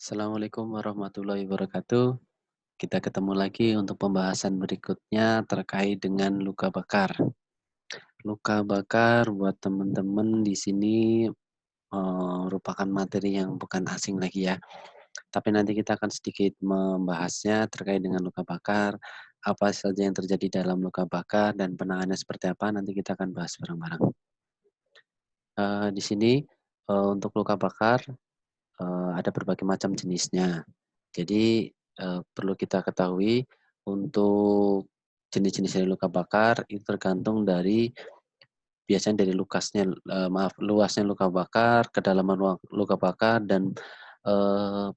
Assalamualaikum warahmatullahi wabarakatuh. Kita ketemu lagi untuk pembahasan berikutnya terkait dengan luka bakar. Luka bakar buat teman-teman di sini merupakan materi yang bukan asing lagi ya. Tapi nanti kita akan sedikit membahasnya terkait dengan luka bakar, apa saja yang terjadi dalam luka bakar dan penanganannya seperti apa. Nanti kita akan bahas bareng-bareng. Di sini untuk luka bakar ada berbagai macam jenisnya. Jadi, perlu kita ketahui untuk jenis-jenis dari luka bakar itu tergantung dari biasanya dari luasnya luka bakar, kedalaman luka bakar dan, eee,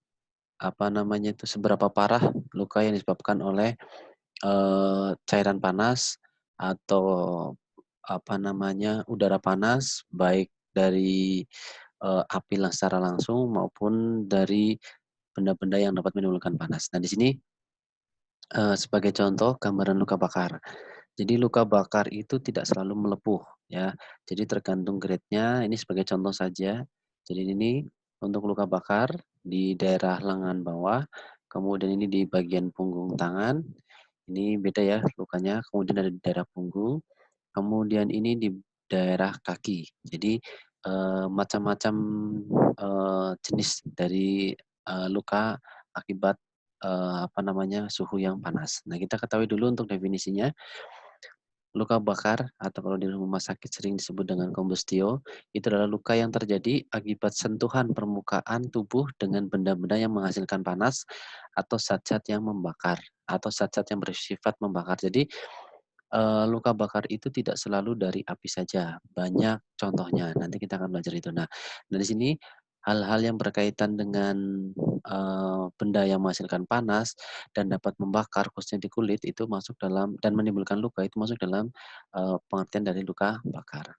apa namanya itu, seberapa parah luka yang disebabkan oleh, cairan panas atau apa namanya, udara panas baik dari, api secara langsung maupun dari benda-benda yang dapat menimbulkan panas. Nah, di sini sebagai contoh gambaran luka bakar. Jadi luka bakar itu tidak selalu melepuh ya, jadi tergantung grade-nya, ini sebagai contoh saja. Jadi ini untuk luka bakar di daerah lengan bawah, kemudian ini di bagian punggung tangan, ini beda ya lukanya, kemudian ada di daerah punggung, kemudian ini di daerah kaki. Jadi, macam-macam, jenis dari, luka akibat, apa namanya, suhu yang panas. Nah, kita ketahui dulu untuk definisinya, luka bakar atau kalau di rumah sakit sering disebut dengan kombustio, itu adalah luka yang terjadi akibat sentuhan permukaan tubuh dengan benda-benda yang menghasilkan panas atau zat-zat yang membakar, atau zat-zat yang bersifat membakar. Jadi, luka bakar itu tidak selalu dari api saja, banyak contohnya, nanti kita akan belajar itu. Nah, dari sini hal-hal yang berkaitan dengan, benda yang menghasilkan panas dan dapat membakar khususnya di kulit itu masuk dalam dan menimbulkan luka itu masuk dalam, pengertian dari luka bakar.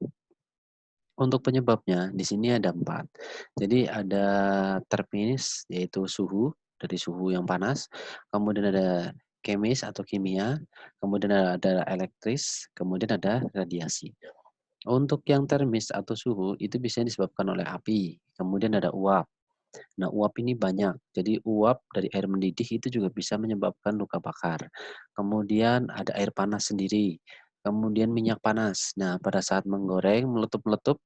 Untuk penyebabnya di sini ada 4. Jadi ada termis yaitu suhu, dari suhu yang panas, kemudian ada kemis atau kimia, kemudian ada elektris, kemudian ada radiasi. Untuk yang termis atau suhu itu biasanya disebabkan oleh api, kemudian ada uap. Nah, uap ini banyak, jadi uap dari air mendidih itu juga bisa menyebabkan luka bakar. Kemudian ada air panas sendiri, kemudian minyak panas. Nah, pada saat menggoreng, meletup-meletup,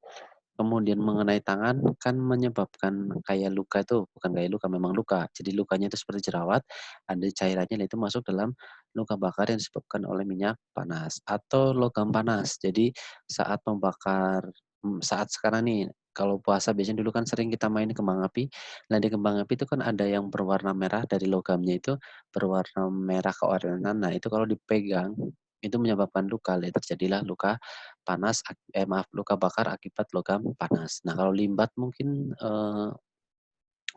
kemudian mengenai tangan, kan menyebabkan kayak luka itu, bukan kayak luka, memang luka. Jadi lukanya itu seperti jerawat, ada cairannya, nah itu masuk dalam luka bakar yang disebabkan oleh minyak panas atau logam panas. Jadi saat membakar saat sekarang nih, kalau puasa biasanya dulu kan sering kita main kembang api. Nah, di kembang api itu kan ada yang berwarna merah dari logamnya itu berwarna merah keorenan. Nah, itu kalau dipegang itu menyebabkan luka, terjadilah luka maaf, luka bakar akibat logam panas. Nah, kalau limbat mungkin,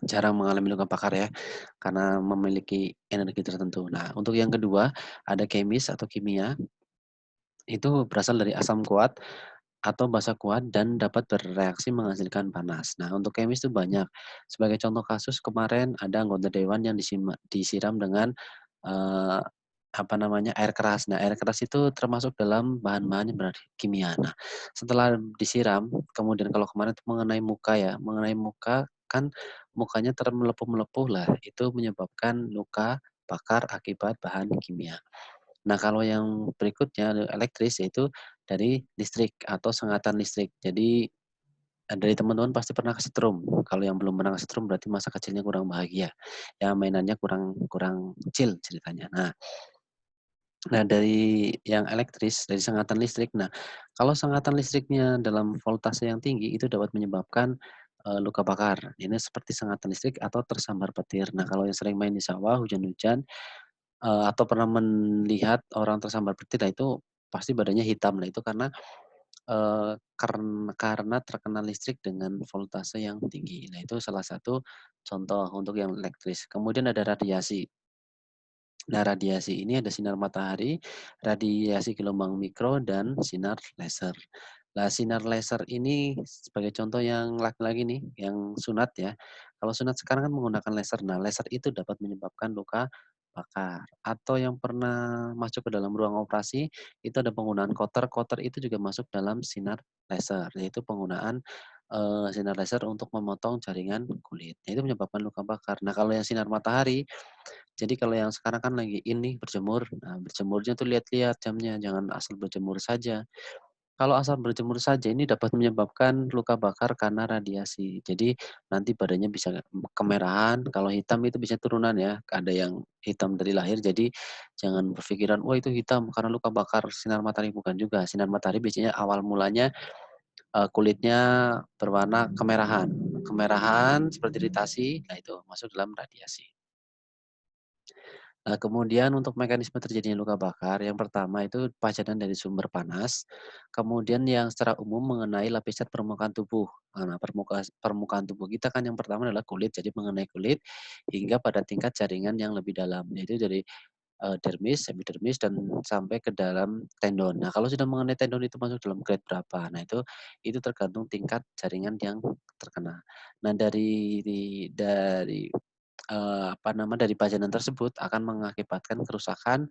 jarang mengalami luka bakar ya, karena memiliki energi tertentu. Nah, untuk yang kedua, ada kemis atau kimia, itu berasal dari asam kuat atau basa kuat dan dapat bereaksi menghasilkan panas. Nah, untuk kemis itu banyak. Sebagai contoh kasus kemarin ada anggota dewan yang disiram dengan, eee, apa namanya, air keras. Nah, air keras itu termasuk dalam bahan-bahan yang kimia. Nah, setelah disiram, kemudian kalau kemarin itu mengenai muka ya, mengenai muka kan mukanya melepuh-melepuh lah, itu menyebabkan luka bakar akibat bahan kimia. Nah, kalau yang berikutnya elektris yaitu dari listrik atau sengatan listrik. Jadi, dari teman-teman pasti pernah kesetrum. Kalau yang belum pernah kesetrum berarti masa kecilnya kurang bahagia. Ya mainannya kurang kurang chill ceritanya. Nah, dari yang elektris, dari sengatan listrik. Nah, kalau sengatan listriknya dalam voltase yang tinggi itu dapat menyebabkan, luka bakar. Ini seperti sengatan listrik atau tersambar petir. Nah, kalau yang sering main di sawah hujan-hujan atau pernah melihat orang tersambar petir, nah itu pasti badannya hitam. Nah itu karena, karena terkena listrik dengan voltase yang tinggi. Nah itu salah satu contoh untuk yang elektris. Kemudian ada radiasi. Nah radiasi ini ada sinar matahari, radiasi gelombang mikro, dan sinar laser. Nah sinar laser ini sebagai contoh yang laki-laki nih, yang sunat ya. Kalau sunat sekarang kan menggunakan laser. Nah laser itu dapat menyebabkan luka bakar. Atau yang pernah masuk ke dalam ruang operasi, itu ada penggunaan koter. Koter itu juga masuk dalam sinar laser, yaitu penggunaan, sinar laser untuk memotong jaringan kulit. Nah, itu menyebabkan luka bakar. Nah, kalau yang sinar matahari, jadi kalau yang sekarang kan lagi ini berjemur, nah berjemurnya tuh lihat-lihat jamnya, jangan asal berjemur saja. Kalau asal berjemur saja ini dapat menyebabkan luka bakar karena radiasi. Jadi nanti badannya bisa kemerahan, kalau hitam itu bisa turunan ya, ada yang hitam dari lahir, jadi jangan berpikiran, "Wah itu hitam karena luka bakar sinar matahari." Bukan juga, sinar matahari biasanya awal mulanya, kulitnya berwarna kemerahan. Kemerahan seperti iritasi, nah itu masuk dalam radiasi. Nah, kemudian untuk mekanisme terjadinya luka bakar, yang pertama itu pajanan dari sumber panas, kemudian yang secara umum mengenai lapisan permukaan tubuh. Nah, permukaan tubuh kita kan yang pertama adalah kulit, jadi mengenai kulit hingga pada tingkat jaringan yang lebih dalam, yaitu dari dermis, epidermis, dan sampai ke dalam tendon. Nah, kalau sudah mengenai tendon itu masuk dalam grade berapa? Nah, itu tergantung tingkat jaringan yang terkena. Nah, dari pajanan tersebut akan mengakibatkan kerusakan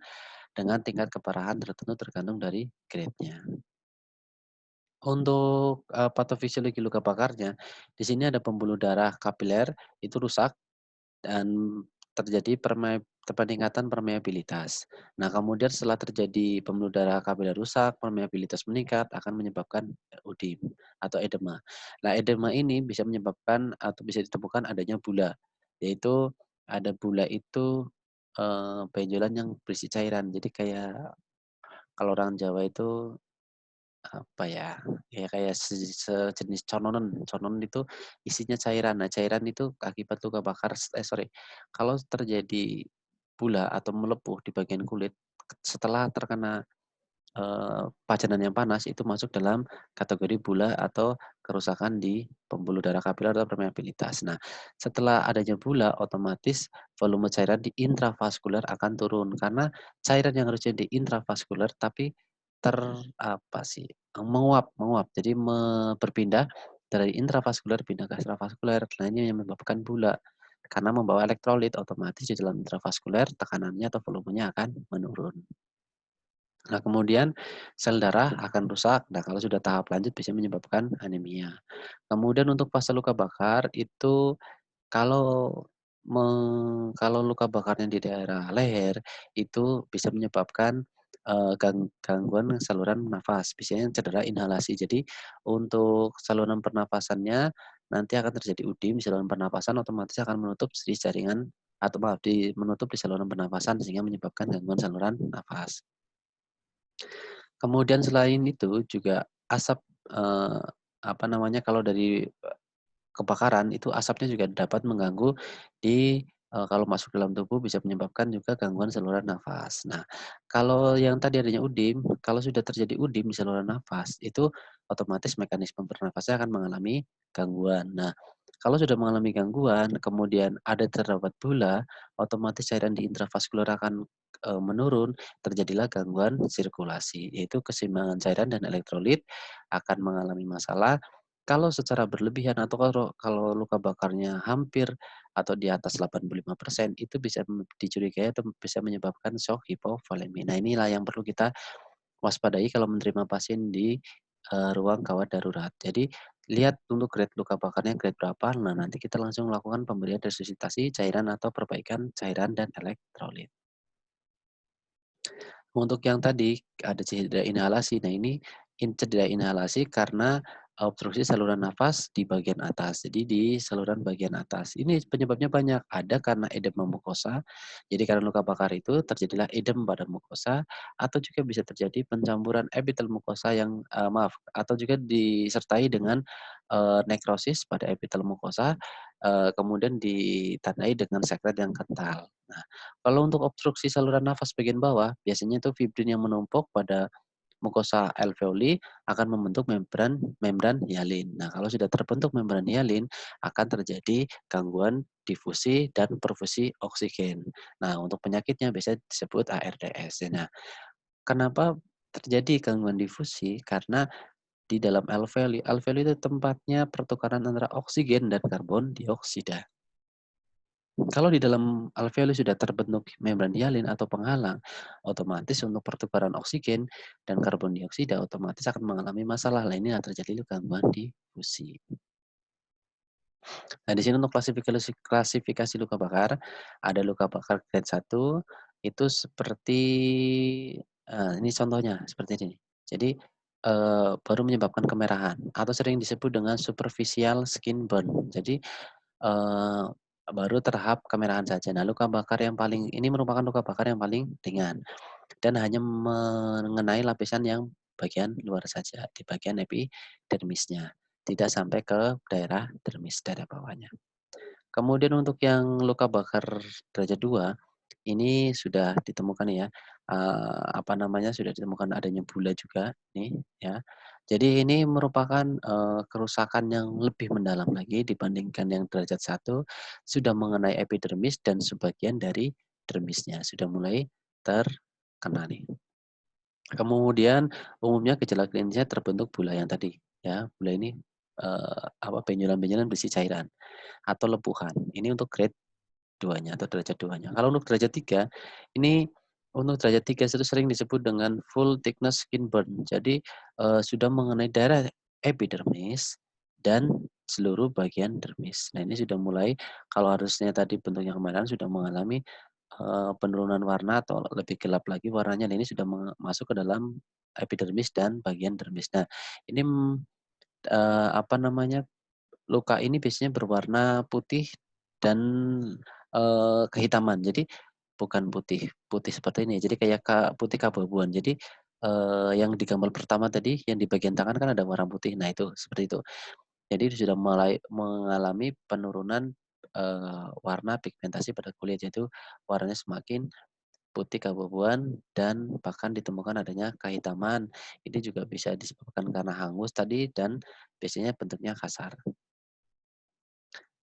dengan tingkat keparahan tertentu tergantung dari grade-nya. Untuk, patofisiologi luka bakarnya, di sini ada pembuluh darah kapiler itu rusak dan terjadi peningkatan permeabilitas. Nah, kemudian setelah terjadi pembuluh darah kapiler rusak, permeabilitas meningkat akan menyebabkan udem atau edema. Nah, edema ini bisa menyebabkan atau bisa ditemukan adanya bula, yaitu ada bula itu, benjolan yang berisi cairan. Jadi kayak kalau orang Jawa itu apa ya, ya kayak sejenis cononan. Conon itu isinya cairan. Nah, cairan itu akibat luka bakar sorry, kalau terjadi bula atau melepuh di bagian kulit setelah terkena pajanan yang panas itu masuk dalam kategori bula atau kerusakan di pembuluh darah kapiler atau permeabilitas. Nah, setelah adanya bula, otomatis volume cairan di intravaskuler akan turun karena cairan yang harusnya di intravaskuler tapi ter apa sih, menguap menguap. Jadi berpindah dari intravaskuler pindah ke ekstravaskuler. Nah, ini yang menyebabkan bula. Karena membawa elektrolit, otomatis di dalam intravaskuler tekanannya atau volumenya akan menurun. Nah, kemudian sel darah akan rusak. Nah, kalau sudah tahap lanjut bisa menyebabkan anemia. Kemudian untuk fase luka bakar itu kalau kalau luka bakarnya di daerah leher itu bisa menyebabkan, gangguan saluran nafas, biasanya cedera inhalasi. Jadi untuk saluran pernafasannya nanti akan terjadi udem di saluran pernafasan, otomatis akan menutup di jaringan atau maaf, menutup di saluran pernafasan sehingga menyebabkan gangguan saluran nafas. Kemudian selain itu juga asap, apa namanya, kalau dari kebakaran itu asapnya juga dapat mengganggu kalau masuk dalam tubuh bisa menyebabkan juga gangguan saluran nafas. Nah, kalau yang tadi adanya udem, kalau sudah terjadi udem di saluran nafas, itu otomatis mekanisme bernafasnya akan mengalami gangguan. Nah, kalau sudah mengalami gangguan, kemudian ada terdapat bula, otomatis cairan di intravaskuler akan, menurun, terjadilah gangguan sirkulasi, yaitu keseimbangan cairan dan elektrolit akan mengalami masalah. Kalau secara berlebihan atau kalau luka bakarnya hampir atau di atas 85% itu bisa dicurigai atau bisa menyebabkan shock hipovolemi. Nah, inilah yang perlu kita waspadai kalau menerima pasien di, ruang gawat darurat. Jadi lihat untuk grade luka bakarnya grade berapa, nah nanti kita langsung lakukan pemberian resusitasi cairan atau perbaikan cairan dan elektrolit. Untuk yang tadi, ada cedera inhalasi. Nah, ini cedera inhalasi karena obstruksi saluran nafas di bagian atas. Jadi di saluran bagian atas. Ini penyebabnya banyak. Ada karena edema mukosa. Jadi karena luka bakar itu terjadilah edem pada mukosa atau juga bisa terjadi pencampuran epitel mukosa yang maaf, atau juga disertai dengan nekrosis pada epitel mukosa, kemudian ditandai dengan sekret yang kental. Nah, kalau untuk obstruksi saluran nafas bagian bawah, biasanya itu fibrin yang menumpuk pada mukosa alveoli akan membentuk membran membran hialin. Nah, kalau sudah terbentuk membran hialin, akan terjadi gangguan difusi dan perfusi oksigen. Nah, untuk penyakitnya biasanya disebut ARDS. Nah, kenapa terjadi gangguan difusi? Karena di dalam alveoli, alveoli itu tempatnya pertukaran antara oksigen dan karbon dioksida. Kalau di dalam alveoli sudah terbentuk membran hialin atau penghalang, otomatis untuk pertukaran oksigen dan karbon dioksida otomatis akan mengalami masalah. Lah inilah terjadi gangguan difusi. Nah, di sini untuk klasifikasi luka bakar, ada luka bakar grade 1 itu seperti, ini contohnya seperti ini. Jadi, baru menyebabkan kemerahan atau sering disebut dengan superficial skin burn. Jadi, eee, baru tahap kemerahan saja. Nah, luka bakar yang paling ini merupakan luka bakar yang paling ringan dan hanya mengenai lapisan yang bagian luar saja, di bagian epidermisnya, tidak sampai ke daerah dermis, daerah bawahnya. Kemudian untuk yang luka bakar derajat 2, ini sudah ditemukan ya, apa namanya, sudah ditemukan adanya bula juga nih ya. Jadi ini merupakan, kerusakan yang lebih mendalam lagi dibandingkan yang derajat 1, sudah mengenai epidermis dan sebagian dari dermisnya, sudah mulai terkena nih. Kemudian umumnya gejala klinisnya terbentuk bula yang tadi ya, bula ini, apa, benjolan-benjolan berisi cairan atau lepuhan. Ini untuk grade 2-nya atau derajat 2-nya. Kalau untuk derajat 3, ini untuk derajat 3 itu sering disebut dengan full thickness skin burn. Jadi, sudah mengenai daerah epidermis dan seluruh bagian dermis. Nah, ini sudah mulai kalau harusnya tadi bentuknya kemerahan sudah mengalami, penurunan warna atau lebih gelap lagi warnanya. Nah, ini sudah masuk ke dalam epidermis dan bagian dermis. Nah, ini, apa namanya, luka ini biasanya berwarna putih dan, kehitaman. Jadi bukan putih putih seperti ini, jadi kayak putih keabu-abuan. Jadi, yang di gambar pertama tadi, yang di bagian tangan kan ada warna putih, nah itu, seperti itu. Jadi sudah mulai mengalami penurunan, warna pigmentasi pada kulit, yaitu warnanya semakin putih keabu-abuan dan bahkan ditemukan adanya kehitaman. Ini juga bisa disebabkan karena hangus tadi dan biasanya bentuknya kasar.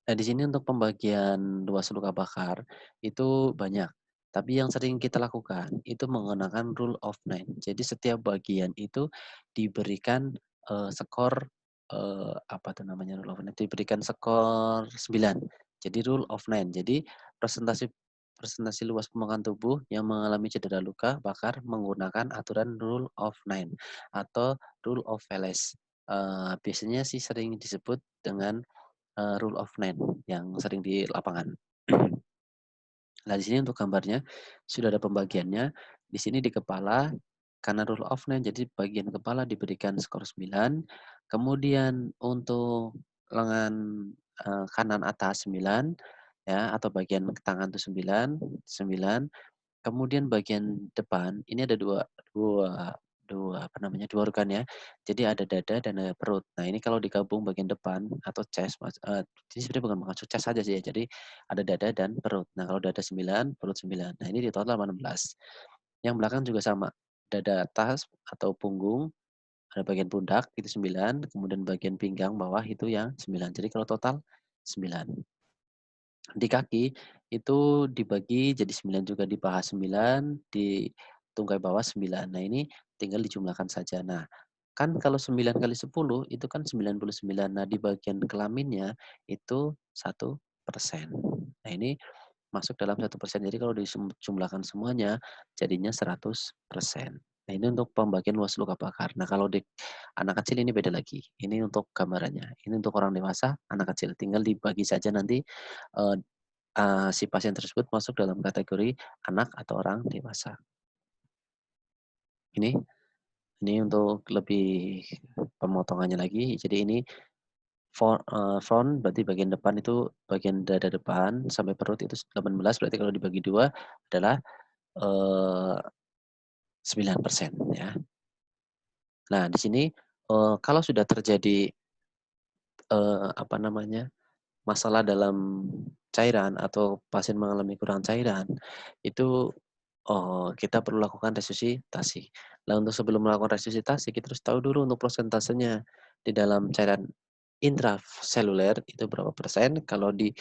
Nah, di sini untuk pembagian luas luka bakar itu banyak, tapi yang sering kita lakukan itu menggunakan rule of nine. Jadi setiap bagian itu diberikan, skor, apa tuh namanya rule of nine, diberikan skor 9. Jadi rule of nine. Jadi presentasi presentasi luas permukaan tubuh yang mengalami cedera luka bakar menggunakan aturan rule of nine atau rule of Felles. Biasanya sih sering disebut dengan rule of nine yang sering di lapangan. Nah, di sini untuk gambarnya sudah ada pembagiannya. Di sini di kepala karena rule of nine jadi bagian kepala diberikan skor 9, kemudian untuk lengan, kanan atas 9 ya atau bagian tangan itu 9, 9. Kemudian bagian depan, ini ada dua dua apa namanya, 2 organ ya. Jadi ada dada dan ada perut. Nah, ini kalau digabung bagian depan atau chest ini sebenarnya bukan maksud chest saja sih ya, jadi ada dada dan perut. Nah, kalau dada 9, perut 9. Nah, ini di total 16. Yang belakang juga sama, dada atas atau punggung, ada bagian pundak itu 9, kemudian bagian pinggang bawah itu yang 9. Jadi kalau total 9. Di kaki itu dibagi jadi 9 juga, di paha 9, di tungkai bawah 9. Nah, ini tinggal dijumlahkan saja. Nah, kan kalau 9 kali 10 itu kan 99. Nah, di bagian kelaminnya itu 1%. Nah, ini masuk dalam 1%. Jadi kalau dijumlahkan semuanya jadinya 100%. Nah, ini untuk pembagian luas luka bakar. Nah, kalau di anak kecil ini beda lagi. Ini untuk gambarannya. Ini untuk orang dewasa, anak kecil. Tinggal dibagi saja nanti, eee si pasien tersebut masuk dalam kategori anak atau orang dewasa. Ini ini untuk lebih pemotongannya lagi, jadi ini front berarti bagian depan itu bagian dada depan sampai perut itu 18, berarti kalau dibagi 2 adalah, eee, 9% ya. Nah, di sini, kalau sudah terjadi, apa namanya, masalah dalam cairan atau pasien mengalami kurang cairan, itu, kita perlu lakukan resusitasi. Nah, untuk sebelum melakukan resusitasi, kita harus tahu dulu untuk prosentasenya di dalam cairan intraseluler itu berapa persen, kalau di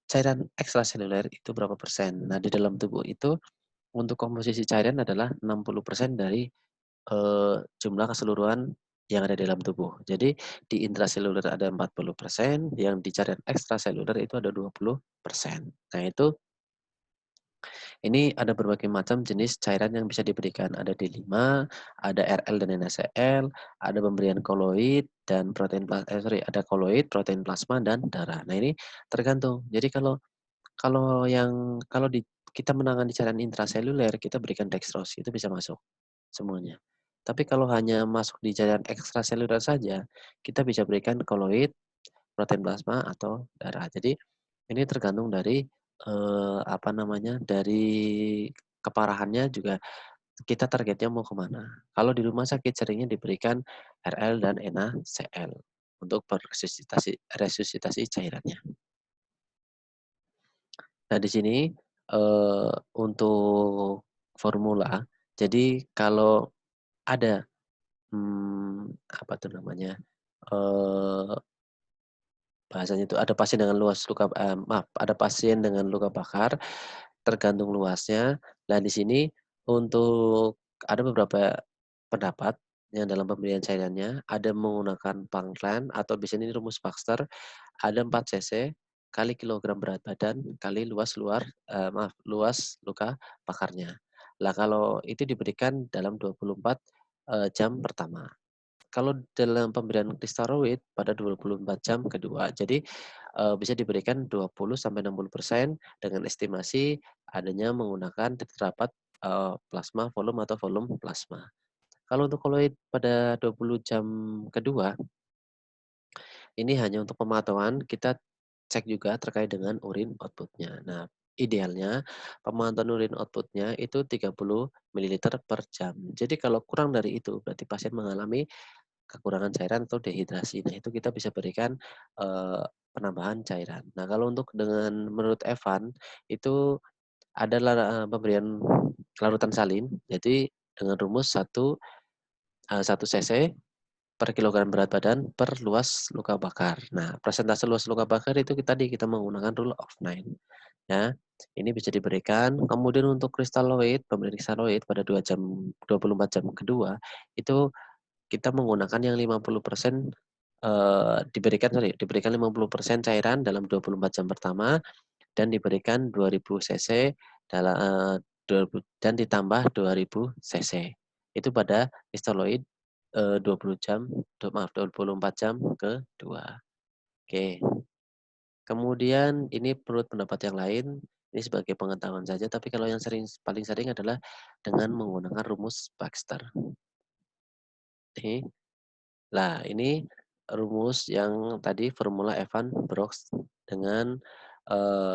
cairan ekstraseluler itu berapa persen. Nah, di dalam tubuh itu untuk komposisi cairan adalah 60% dari jumlah keseluruhan yang ada di dalam tubuh. Jadi di intraseluler ada 40%, yang di cairan ekstraseluler itu ada 20%. Nah, itu ini ada berbagai macam jenis cairan yang bisa diberikan. Ada D5, ada RL dan NaCl, ada pemberian koloid, dan ada koloid, protein plasma, dan darah. Nah, ini tergantung. Jadi kalau kita menangani cairan intraseluler, kita berikan dextrose, itu bisa masuk semuanya. Tapi kalau hanya masuk di cairan ekstraseluler saja, kita bisa berikan koloid, protein plasma, atau darah. Jadi ini tergantung dari, dari keparahannya juga kita targetnya mau kemana. Kalau di rumah sakit seringnya diberikan RL dan NaCl untuk resusitasi cairannya. Nah, di sini, untuk formula, jadi kalau ada, apa tuh namanya, eee, bahasanya itu ada pasien dengan ada pasien dengan luka bakar, tergantung luasnya. Nah, di sini untuk ada beberapa pendapat yang dalam pemberian cairannya, ada menggunakan Panglan atau biasanya ini rumus Baxter, ada 4 cc kali kilogram berat badan kali luas luka bakarnya. Lah kalau itu diberikan dalam 24, jam pertama. Kalau dalam pemberian steroid pada 24 jam kedua. Jadi, bisa diberikan 20 sampai 60% dengan estimasi adanya menggunakan terdapat, plasma volume atau volume plasma. Kalau untuk koloid pada 20 jam kedua, ini hanya untuk pemantauan, kita cek juga terkait dengan urin output-nya. Nah, idealnya pemantauan urin output-nya itu 30 mililiter per jam. Jadi kalau kurang dari itu, berarti pasien mengalami kekurangan cairan atau dehidrasi. Nah, itu kita bisa berikan, penambahan cairan. Nah, kalau untuk menurut Evan, itu adalah pemberian larutan salin, jadi dengan rumus 1 cc per kilogram berat badan per luas luka bakar. Nah, persentase luas luka bakar itu kita menggunakan rule of 9, ya. Ini bisa diberikan, kemudian untuk kristaloid, pemberian kristaloid pada 24 jam kedua, itu kita menggunakan yang 50%, diberikan 50% cairan dalam 24 jam pertama dan diberikan 2000 cc dalam, 2000 dan ditambah 2000 cc. Itu pada kristaloid, 20 jam 24 jam kedua. Oke. Kemudian ini menurut pendapat yang lain, ini sebagai pengetahuan saja, tapi kalau yang paling sering adalah dengan menggunakan rumus Baxter. Nih. Nah, ini rumus yang tadi formula Evan Brooks dengan,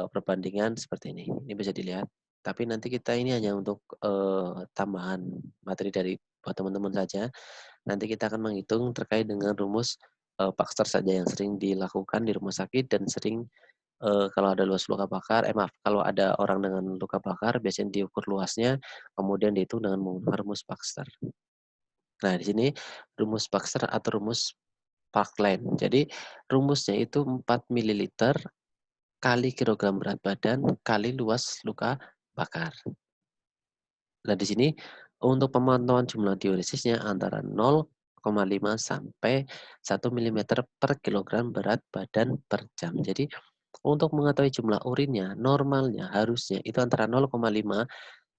perbandingan seperti ini. Ini bisa dilihat, tapi nanti kita ini hanya untuk, tambahan materi dari buat teman-teman saja. Nanti kita akan menghitung terkait dengan rumus, Baxter saja yang sering dilakukan di rumah sakit dan sering, kalau ada luas luka bakar kalau ada orang dengan luka bakar biasanya diukur luasnya, kemudian dihitung dengan menggunakan rumus Baxter. Nah, di sini rumus Baxter atau rumus Parkland. Jadi rumusnya itu 4 mililiter kali kilogram berat badan kali luas luka bakar. Nah, di sini untuk pemantauan jumlah diuresisnya antara 0,5 sampai 1 milimeter per kilogram berat badan per jam. Jadi untuk mengetahui jumlah urinnya, normalnya harusnya itu antara 0,5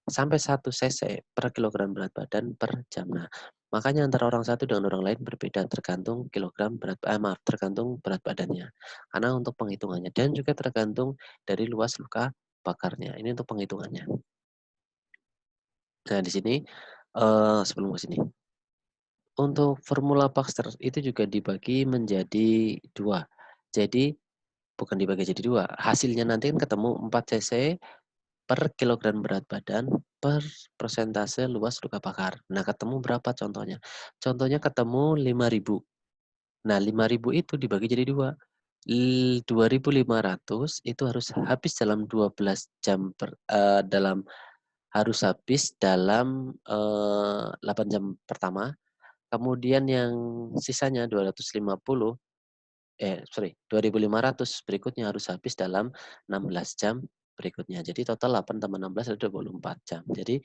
sampai 1 cc per kilogram berat badan per jam. Nah, makanya antara orang satu dengan orang lain berbeda tergantung berat badannya. Karena untuk penghitungannya dan juga tergantung dari luas luka bakarnya. Ini untuk penghitungannya. Nah, di sini, sebelum ke sini, untuk formula Baxter itu juga dibagi menjadi 2. Jadi bukan dibagi jadi 2, hasilnya nanti kan ketemu 4 cc per kilogram berat badan per persentase luas luka bakar. Nah, ketemu berapa contohnya? Contohnya ketemu 5.000. Nah, 5.000 itu dibagi jadi 2. 2.500 itu harus habis dalam 12 jam harus habis dalam, 8 jam pertama, kemudian yang sisanya 2.500 berikutnya harus habis dalam 16 jam berikutnya. Jadi total 8 tambah 16 ada 24 jam. Jadi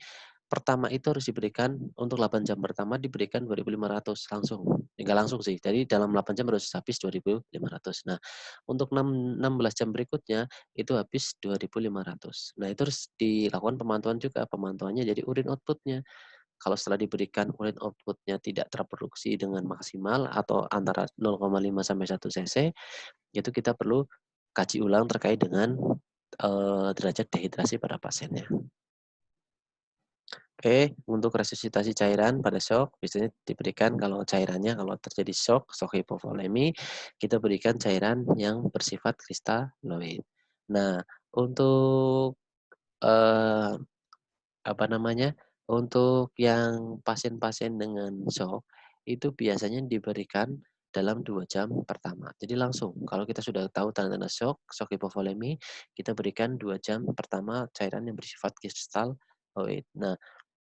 pertama itu harus diberikan untuk 8 jam pertama diberikan 2.500 langsung. Enggak langsung sih. Jadi dalam 8 jam harus habis 2.500. Nah, untuk 16 jam berikutnya itu habis 2.500. Nah, itu harus dilakukan pemantauan juga. Pemantauannya jadi urin output-nya. kalau setelah diberikan urine output-nya tidak terproduksi dengan maksimal atau antara 0,5 sampai 1 cc, itu kita perlu kaji ulang terkait dengan, derajat dehidrasi pada pasiennya. Oke, untuk resusitasi cairan pada shock biasanya diberikan kalau cairannya kalau terjadi shock hipovolemi, kita berikan cairan yang bersifat kristaloid. Nah, untuk, eee, apa namanya, untuk yang pasien-pasien dengan shock, itu biasanya diberikan dalam 2 jam pertama. Jadi langsung, kalau kita sudah tahu tanda-tanda shock hipovolemi, kita berikan 2 jam pertama cairan yang bersifat kristaloid. Nah,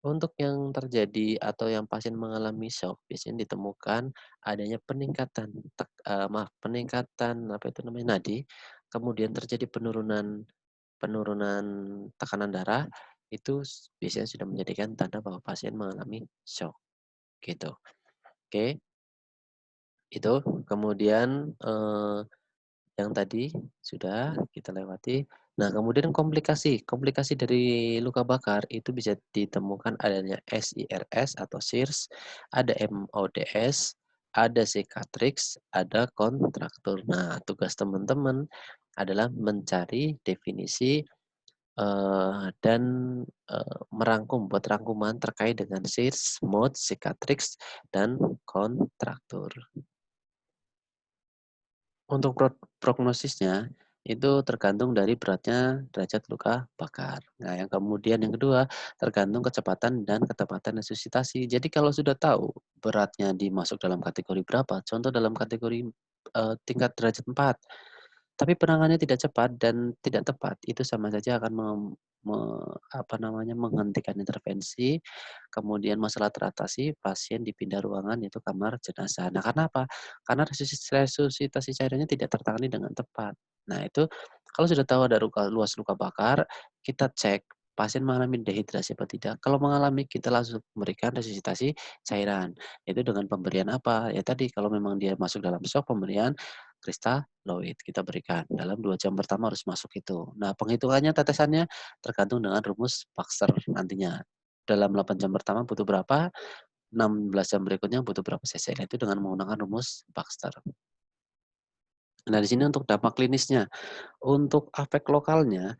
untuk yang terjadi atau yang pasien mengalami syok, biasanya ditemukan adanya peningkatan apa itu namanya, nadi, kemudian terjadi penurunan penurunan tekanan darah, itu biasanya sudah menjadikan tanda bahwa pasien mengalami syok, gitu. Oke, itu. Kemudian, yang tadi sudah kita lewati. Nah, kemudian komplikasi. Komplikasi dari luka bakar itu bisa ditemukan adanya SIRS atau SIRS, ada MODS, ada cicatrix, ada kontraktur. Nah, tugas teman-teman adalah mencari definisi, dan, merangkum, buat rangkuman terkait dengan SIRS, MOD, cicatrix, dan kontraktur. Untuk prognosisnya, itu tergantung dari beratnya derajat luka bakar. Nah, yang kemudian yang kedua, tergantung kecepatan dan ketepatan resusitasi. Jadi kalau sudah tahu beratnya dimasuk dalam kategori berapa, contoh dalam kategori, tingkat derajat 4, tapi penanganannya tidak cepat dan tidak tepat, itu sama saja akan mem me apa namanya, menghentikan intervensi, kemudian masalah teratasi, pasien dipindah ruangan, yaitu kamar jenazah. Nah, karena apa? Karena resusitasi cairannya tidak tertangani dengan tepat. Nah, itu kalau sudah tahu ada luas luka bakar, kita cek pasien mengalami dehidrasi apa tidak. Kalau mengalami, kita langsung memberikan resusitasi cairan. Itu dengan pemberian apa? Ya tadi, kalau memang dia masuk dalam shock, pemberian kristaloid kita berikan. Dalam 2 jam pertama harus masuk itu. Nah, penghitungannya, tetesannya tergantung dengan rumus Baxter nantinya. Dalam 8 jam pertama butuh berapa, 16 jam berikutnya butuh berapa cc. Nah, itu dengan menggunakan rumus Baxter. Nah, di sini untuk dampak klinisnya. Untuk efek lokalnya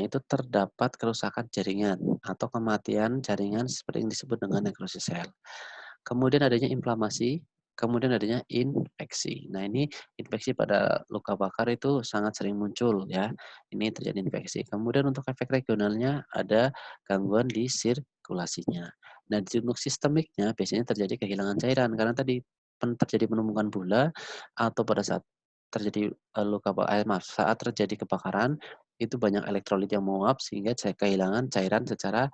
itu terdapat kerusakan jaringan atau kematian jaringan seperti yang disebut dengan nekrosis sel. Kemudian adanya inflamasi, kemudian adanya infeksi. Nah, ini infeksi pada luka bakar itu sangat sering muncul ya. Ini terjadi infeksi. Kemudian untuk efek regionalnya ada gangguan di sirkulasinya. Nah, untuk sistemiknya biasanya terjadi kehilangan cairan karena tadi terjadi penumpukan bula atau pada saat terjadi, maaf, saat terjadi kebakaran itu banyak elektrolit yang menguap sehingga kehilangan cairan secara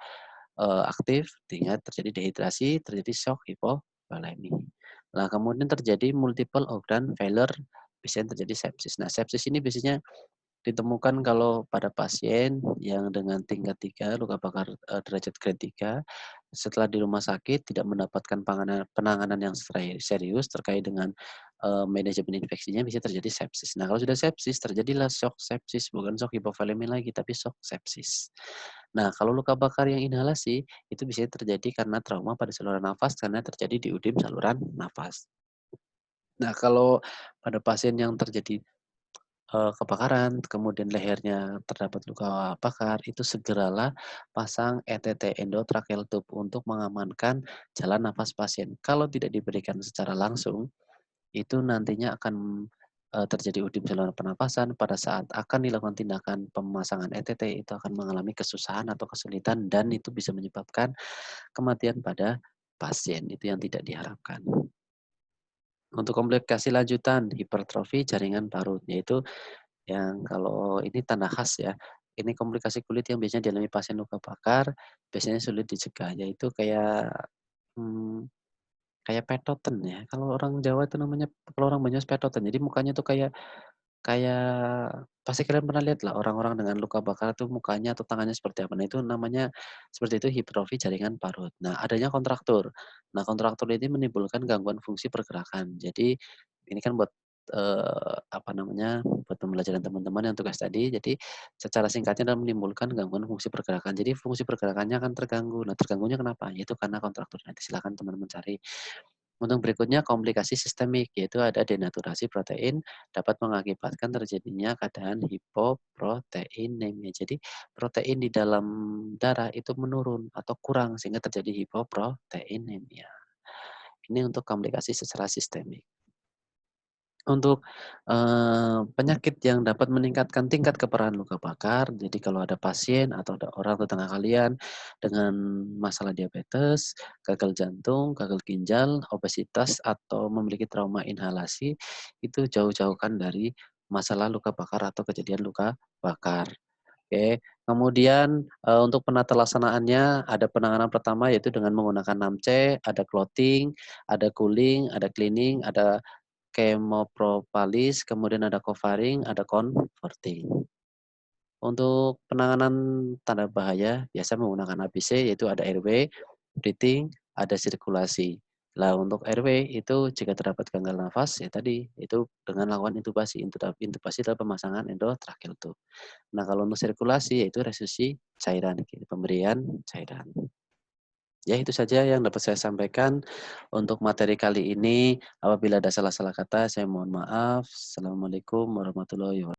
aktif sehingga terjadi dehidrasi, terjadi shock hipovolemi. Nah, kemudian terjadi multiple organ failure, biasanya terjadi sepsis. Nah, sepsis ini biasanya ditemukan kalau pada pasien yang dengan tingkat 3 luka bakar, derajat grade 3, setelah di rumah sakit tidak mendapatkan penanganan yang serius terkait dengan, manajemen infeksinya bisa terjadi sepsis. Nah, kalau sudah sepsis terjadilah shock sepsis, bukan shock hipovolemi lagi, tapi shock sepsis. Nah, kalau luka bakar yang inhalasi, itu bisa terjadi karena trauma pada saluran nafas karena terjadi di udim saluran nafas. Nah, kalau pada pasien yang terjadi kebakaran, kemudian lehernya terdapat luka bakar, itu segeralah pasang ETT, endotracheal tube, untuk mengamankan jalan nafas pasien. Kalau tidak diberikan secara langsung, itu nantinya akan, terjadi udem saluran pernapasan. Pada saat akan dilakukan tindakan pemasangan ETT, itu akan mengalami kesusahan atau kesulitan dan itu bisa menyebabkan kematian pada pasien, itu yang tidak diharapkan. Untuk komplikasi lanjutan, hipertrofi jaringan parut, yaitu yang kalau ini tanda khas ya, ini komplikasi kulit yang biasanya dialami pasien luka bakar, biasanya sulit dicegah, yaitu kayak, mmm, kayak petoten ya, kalau orang Jawa itu namanya, kalau orang Banyumas petoten. Jadi mukanya tuh kayak kayak pasti kalian pernah lihat lah orang-orang dengan luka bakar tuh mukanya atau tangannya seperti apa. Nah, itu namanya seperti itu hipertrofi jaringan parut. Nah, adanya kontraktur. Nah, kontraktur ini menimbulkan gangguan fungsi pergerakan. Jadi ini kan buat apa namanya, buat pembelajaran teman-teman yang tugas tadi. Jadi secara singkatnya adalah menimbulkan gangguan fungsi pergerakan. Jadi fungsi pergerakannya akan terganggu. Nah, terganggunya kenapa? Yaitu karena kontraktor. Nanti silakan teman-teman cari. Untuk berikutnya komplikasi sistemik, yaitu ada denaturasi protein dapat mengakibatkan terjadinya keadaan hipoproteinemia. Jadi protein di dalam darah itu menurun atau kurang sehingga terjadi hipoproteinemia. Ini untuk komplikasi secara sistemik. Untuk, penyakit yang dapat meningkatkan tingkat keparahan luka bakar, jadi kalau ada pasien atau ada orang tetangga kalian dengan masalah diabetes, gagal jantung, gagal ginjal, obesitas, atau memiliki trauma inhalasi, itu jauh-jauhkan dari masalah luka bakar atau kejadian luka bakar. Oke, kemudian, untuk penata laksanaannya ada penanganan pertama yaitu dengan menggunakan 6C, ada clotting, ada cooling, ada cleaning, ada kemopropalis, kemudian ada Covaring, ada Comforting. Untuk penanganan tanda bahaya biasa menggunakan ABC yaitu ada airway, breathing, ada sirkulasi. Lah untuk airway itu jika terdapat gagal nafas ya tadi, itu dengan lakukan intubasi. Intubasi adalah pemasangan endotracheal tube. Nah kalau untuk sirkulasi yaitu resusi cairan, gitu, pemberian cairan. Ya itu saja yang dapat saya sampaikan untuk materi kali ini. Apabila ada salah-salah kata saya mohon maaf. Assalamualaikum warahmatullahi wabarakatuh.